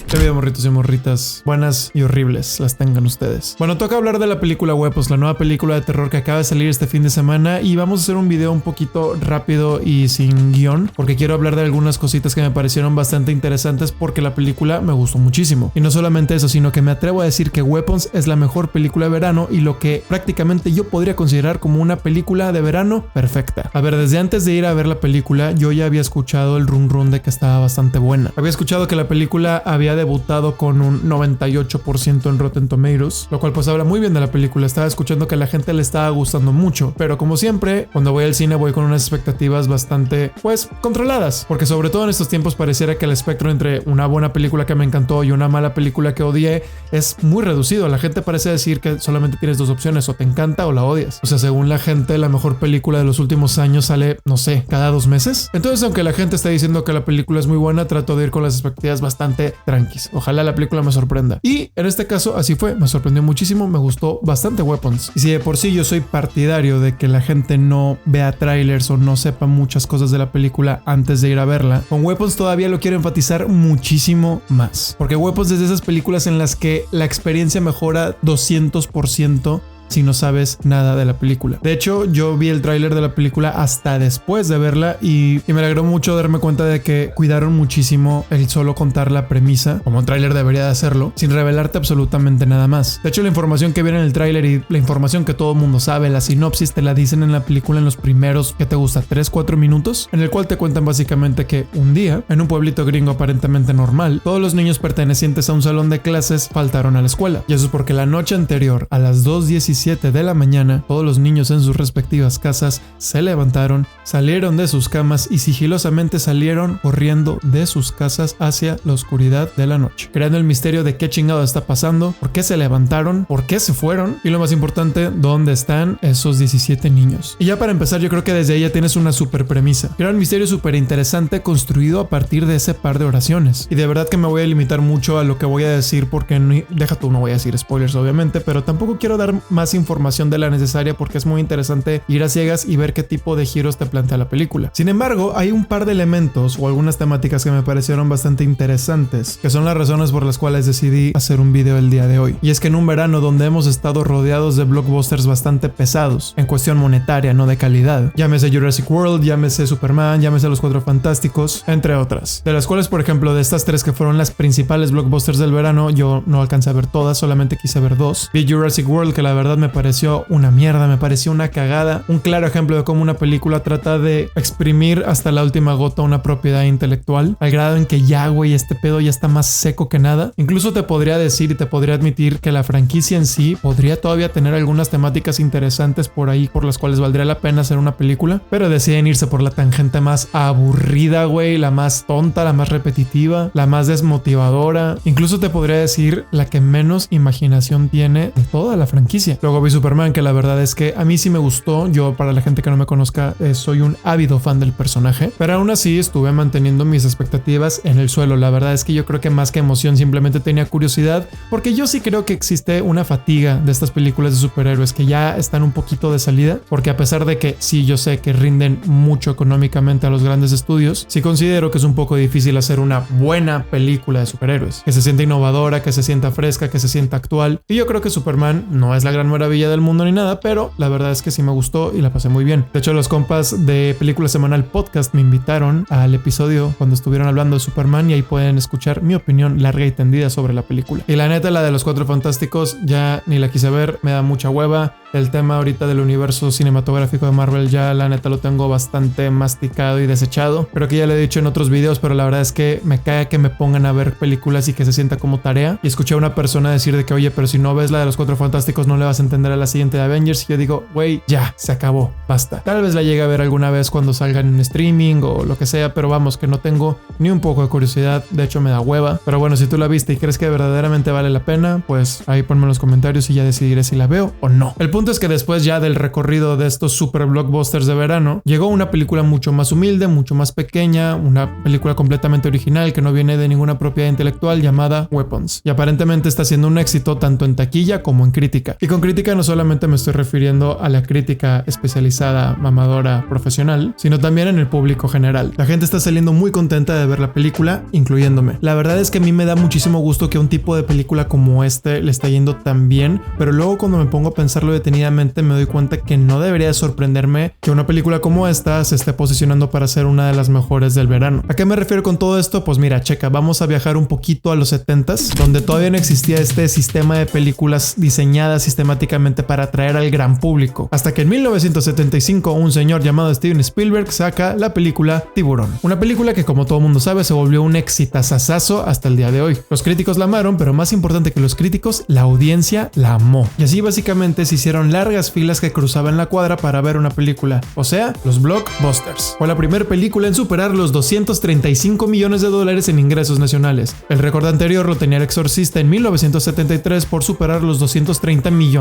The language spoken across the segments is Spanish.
Qué vida, morritos y morritas, buenas y horribles las tengan ustedes. Bueno, toca hablar de la película Weapons, la nueva película de terror que acaba de salir este fin de semana, y vamos a hacer un video un poquito rápido y sin guión, porque quiero hablar de algunas cositas que me parecieron bastante interesantes porque la película me gustó muchísimo. Y no solamente eso, sino que me atrevo a decir que Weapons es la mejor película de verano y lo que prácticamente yo podría considerar como una película de verano perfecta. A ver, desde antes de ir a ver la película, yo ya había escuchado el run de que estaba bastante buena. Había escuchado que la película había debutado con un 98% en Rotten Tomatoes, lo cual pues habla muy bien de la película. Estaba escuchando que a la gente le estaba gustando mucho, pero como siempre, cuando voy al cine voy con unas expectativas bastante, pues, controladas, porque sobre todo en estos tiempos pareciera que el espectro entre una buena película que me encantó y una mala película que odié es muy reducido. La gente parece decir que solamente tienes dos opciones, o te encanta o la odias. O sea, según la gente, la mejor película de los últimos años sale, no sé, cada 2 meses. Entonces, aunque la gente está diciendo que la película es muy buena, trato de ir con las expectativas bastante tranquilas. Ojalá la película me sorprenda. Y en este caso así fue, me sorprendió muchísimo, me gustó bastante Weapons. Y si de por sí yo soy partidario de que la gente no vea trailers o no sepa muchas cosas de la película antes de ir a verla, con Weapons todavía lo quiero enfatizar muchísimo más. Porque Weapons es de esas películas en las que la experiencia mejora 200% si no sabes nada de la película. De hecho, yo vi el tráiler de la película hasta después de verla y me alegró mucho darme cuenta de que cuidaron muchísimo el solo contar la premisa, como un tráiler debería de hacerlo, sin revelarte absolutamente nada más. De hecho, la información que viene en el tráiler y la información que todo el mundo sabe, la sinopsis, te la dicen en la película en los primeros, ¿qué te gusta? 3-4 minutos, en el cual te cuentan básicamente que un día, en un pueblito gringo aparentemente normal, todos los niños pertenecientes a un salón de clases faltaron a la escuela. Y eso es porque la noche anterior, a las 2:17 de la mañana, todos los niños en sus respectivas casas se levantaron, salieron de sus camas y sigilosamente salieron corriendo de sus casas hacia la oscuridad de la noche, creando el misterio de qué chingado está pasando, por qué se levantaron, por qué se fueron y lo más importante, dónde están esos 17 niños. Y ya para empezar, yo creo que desde ahí ya tienes una super premisa. Era un misterio súper interesante construido a partir de ese par de oraciones. Y de verdad que me voy a limitar mucho a lo que voy a decir porque no voy a decir spoilers obviamente, pero tampoco quiero dar más información de la necesaria porque es muy interesante ir a ciegas y ver qué tipo de giros te plantea la película. Sin embargo, hay un par de elementos o algunas temáticas que me parecieron bastante interesantes, que son las razones por las cuales decidí hacer un video el día de hoy. Y es que en un verano donde hemos estado rodeados de blockbusters bastante pesados, en cuestión monetaria, no de calidad, llámese Jurassic World, llámese Superman, llámese Los Cuatro Fantásticos, entre otras, de las cuales, por ejemplo, de estas 3 que fueron las principales blockbusters del verano, yo no alcancé a ver todas, solamente quise ver 2. Vi Jurassic World, que la verdad me pareció una mierda, me pareció una cagada, un claro ejemplo de cómo una película trata de exprimir hasta la última gota una propiedad intelectual, al grado en que ya, güey, este pedo ya está más seco que nada. Incluso te podría decir y te podría admitir que la franquicia en sí podría todavía tener algunas temáticas interesantes por ahí por las cuales valdría la pena hacer una película, pero deciden irse por la tangente más aburrida, güey, la más tonta, la más repetitiva, la más desmotivadora, incluso te podría decir la que menos imaginación tiene de toda la franquicia. Luego vi Superman, que la verdad es que a mí sí me gustó. Yo, para la gente que no me conozca, soy un ávido fan del personaje, pero aún así estuve manteniendo mis expectativas en el suelo. La verdad es que yo creo que más que emoción simplemente tenía curiosidad, porque yo sí creo que existe una fatiga de estas películas de superhéroes que ya están un poquito de salida, porque a pesar de que sí, yo sé que rinden mucho económicamente a los grandes estudios, sí considero que es un poco difícil hacer una buena película de superhéroes, que se sienta innovadora, que se sienta fresca, que se sienta actual. Y yo creo que Superman no es la gran maravilla del mundo ni nada, pero la verdad es que sí me gustó y la pasé muy bien. De hecho, los compas de Película Semanal Podcast me invitaron al episodio cuando estuvieron hablando de Superman y ahí pueden escuchar mi opinión larga y tendida sobre la película. Y la neta, la de Los Cuatro Fantásticos ya ni la quise ver, me da mucha hueva. El tema ahorita del universo cinematográfico de Marvel ya la neta lo tengo bastante masticado y desechado. Creo que ya lo he dicho en otros videos, pero la verdad es que me cae que me pongan a ver películas y que se sienta como tarea. Y escuché a una persona decir de que, oye, pero si no ves la de Los Cuatro Fantásticos no le vas a entender a la siguiente de Avengers. Y yo digo, güey, ya, se acabó, basta. Tal vez la llegue a ver alguna vez cuando salgan en streaming o lo que sea, pero vamos, que no tengo ni un poco de curiosidad. De hecho, me da hueva. Pero bueno, si tú la viste y crees que verdaderamente vale la pena, pues ahí ponme en los comentarios y ya decidiré si la veo o no. El punto es que después ya del recorrido de estos super blockbusters de verano, llegó una película mucho más humilde, mucho más pequeña, una película completamente original que no viene de ninguna propiedad intelectual llamada Weapons. Y aparentemente está siendo un éxito tanto en taquilla como en crítica. Y con crítica no solamente me estoy refiriendo a la crítica especializada, mamadora, profesional, sino también en el público general. La gente está saliendo muy contenta de ver la película, incluyéndome. La verdad es que a mí me da muchísimo gusto que un tipo de película como este le está yendo tan bien, pero luego cuando me pongo a pensarlo detenidamente me doy cuenta que no debería sorprenderme que una película como esta se esté posicionando para ser una de las mejores del verano. ¿A qué me refiero con todo esto? Pues mira, checa, vamos a viajar un poquito a los 70s, donde todavía no existía este sistema de películas diseñadas sistemáticamente para atraer al gran público. Hasta que en 1975 un señor llamado Steven Spielberg saca la película Tiburón. Una película que, como todo mundo sabe, se volvió un exitazazazo hasta el día de hoy. Los críticos la amaron, pero más importante que los críticos, la audiencia la amó. Y así básicamente se hicieron largas filas que cruzaban la cuadra para ver una película, o sea, los blockbusters. Fue la primera película en superar los $235 millones en ingresos nacionales. El récord anterior lo tenía El Exorcista en 1973 por superar los $230 millones.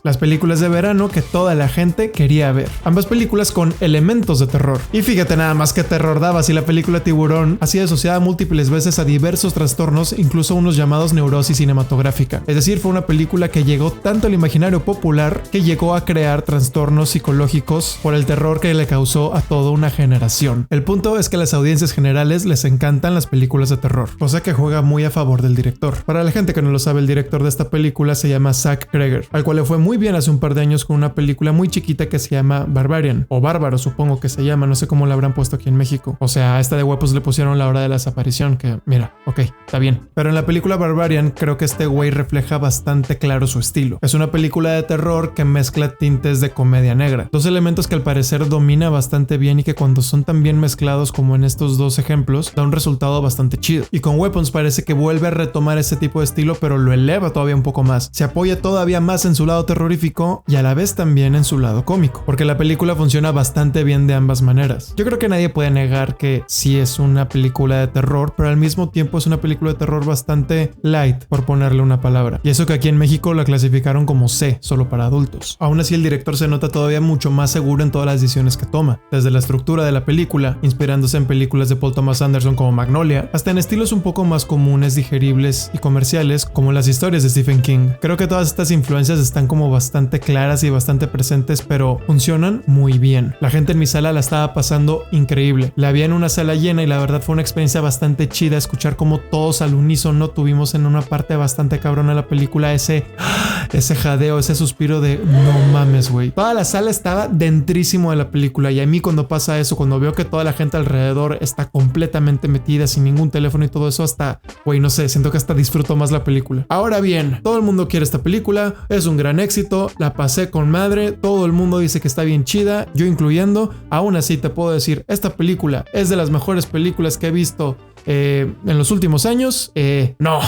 Las películas de verano que toda la gente quería ver. Ambas películas con elementos de terror. Y fíjate nada más que terror daba si la película Tiburón ha sido asociada múltiples veces a diversos trastornos, incluso unos llamados neurosis cinematográfica. Es decir, fue una película que llegó tanto al imaginario popular que llegó a crear trastornos psicológicos por el terror que le causó a toda una generación. El punto es que a las audiencias generales les encantan las películas de terror, cosa que juega muy a favor del director. Para la gente que no lo sabe, el director de esta película se llama Zach Cregger, al cual le fue muy bien hace un par de años con una película muy chiquita que se llama Barbarian, o Bárbaro supongo que se llama, no sé cómo la habrán puesto aquí en México. O sea, a esta de Weapons le pusieron La Hora de la Desaparición, que mira, ok, está bien. Pero en la película Barbarian creo que este güey refleja bastante claro su estilo. Es una película de terror que mezcla tintes de comedia negra, dos elementos que al parecer domina bastante bien y que cuando son tan bien mezclados como en estos dos ejemplos, da un resultado bastante chido. Y con Weapons parece que vuelve a retomar ese tipo de estilo, pero lo eleva todavía un poco más. Se apoya todavía más en su lado terrorífico y a la vez también en su lado cómico, porque la película funciona bastante bien de ambas maneras. Yo creo que nadie puede negar que sí es una película de terror, pero al mismo tiempo es una película de terror bastante light, por ponerle una palabra. Y eso que aquí en México la clasificaron como C, solo para adultos. Aún así, el director se nota todavía mucho más seguro en todas las decisiones que toma, desde la estructura de la película, inspirándose en películas de Paul Thomas Anderson como Magnolia, hasta en estilos un poco más comunes, digeribles y comerciales como las historias de Stephen King. Creo que todas estas influencias están como bastante claras y bastante presentes, pero funcionan muy bien. La gente en mi sala la estaba pasando increíble. La vi en una sala llena y la verdad fue una experiencia bastante chida escuchar cómo todos al unísono tuvimos en una parte bastante cabrona de la película ese jadeo, ese suspiro de no mames, güey. Toda la sala estaba dentrísimo de la película y a mí cuando pasa eso, cuando veo que toda la gente alrededor está completamente metida sin ningún teléfono y todo eso, hasta, güey, no sé, siento que hasta disfruto más la película. Ahora bien, todo el mundo quiere esta película, es un gran éxito, la pasé con madre, todo el mundo dice que está bien chida, yo incluyendo. Aún así te puedo decir, esta película es de las mejores películas que he visto en los últimos años. No,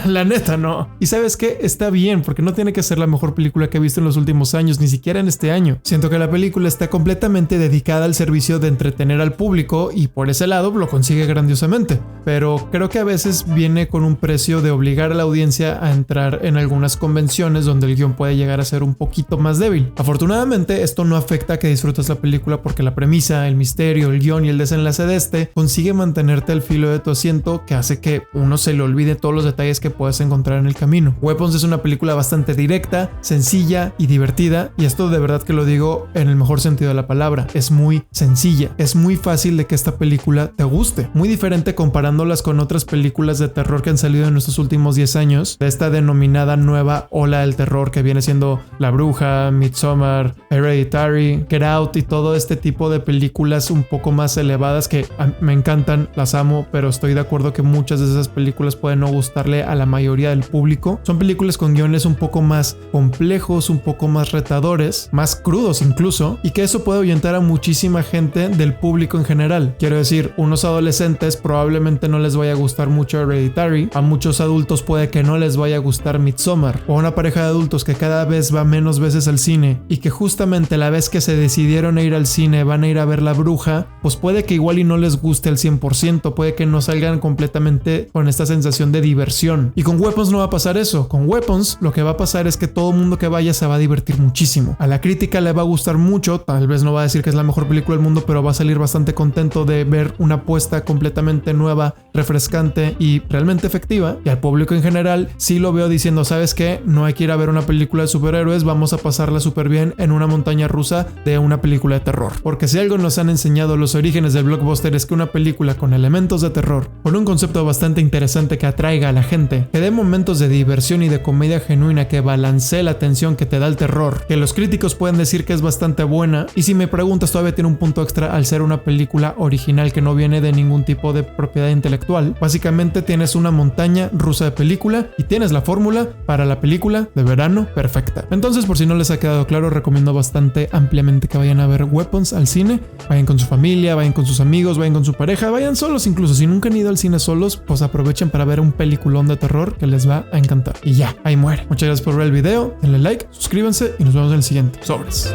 la neta no. Y sabes qué, está bien, porque no tiene que ser la mejor película que he visto en los últimos años, ni siquiera en este año. Siento que la película está completamente dedicada al servicio de entretener al público y por ese lado lo consigue grandiosamente, pero creo que a veces viene con un precio de obligar a la audiencia a entrar en algunas convenciones donde el guión puede llegar a ser un poquito más débil. Afortunadamente esto no afecta a que disfrutes la película, porque la premisa, el misterio, el guión y el desenlace de este consigue mantenerte al filo de tu asiento, que hace que uno se le olvide todos los detalles que puedes encontrar en el camino. Weapons es una película bastante directa, sencilla y divertida, y esto de verdad que lo digo en el mejor sentido de la palabra. Es muy sencilla, es muy fácil de que esta película te guste, muy diferente comparándolas con otras películas de terror que han salido en estos últimos 10 años, de esta denominada nueva ola del terror que viene siendo La Bruja, Midsommar, Hereditary, Get Out y todo este tipo de películas un poco más elevadas que me encantan, las amo, pero estoy de acuerdo que muchas de esas películas pueden no gustarle a la mayoría del público. Son películas con guiones un poco más complejos, un poco más retadores, más crudos incluso, y que eso puede ahuyentar a muchísima gente del público en general. Quiero decir, unos adolescentes probablemente no les vaya a gustar mucho Hereditary, a muchos adultos puede que no les vaya a gustar Midsommar, o a una pareja de adultos que cada vez va menos veces al cine y que justamente la vez que se decidieron a ir al cine van a ir a ver La Bruja, pues puede que igual y no les guste al 100%, puede que no salgan completamente con esta sensación de diversión diversión. Y con Weapons no va a pasar eso. Con Weapons lo que va a pasar es que todo mundo que vaya se va a divertir muchísimo. A la crítica le va a gustar mucho, tal vez no va a decir que es la mejor película del mundo, pero va a salir bastante contento de ver una apuesta completamente nueva, refrescante y realmente efectiva. Y al público en general sí lo veo diciendo, ¿sabes qué? No hay que ir a ver una película de superhéroes, vamos a pasarla súper bien en una montaña rusa de una película de terror. Porque si algo nos han enseñado los orígenes del blockbuster es que una película con elementos de terror, con un concepto bastante interesante que atraiga a la gente, que dé momentos de diversión y de comedia genuina, que balancee la tensión que te da el terror, que los críticos pueden decir que es bastante buena, y si me preguntas todavía tiene un punto extra al ser una película original que no viene de ningún tipo de propiedad intelectual. Básicamente tienes una montaña rusa de película y tienes la fórmula para la película de verano perfecta. Entonces, por si no les ha quedado claro, recomiendo bastante ampliamente que vayan a ver Weapons al cine. Vayan con su familia, vayan con sus amigos, vayan con su pareja, vayan solos incluso. Si nunca han ido al cine solos, pues aprovechen para ver un peliculón de terror que les va a encantar. Y ya, ahí muere. Muchas gracias por ver el video, denle like, suscríbanse y nos vemos en el siguiente. Sobres.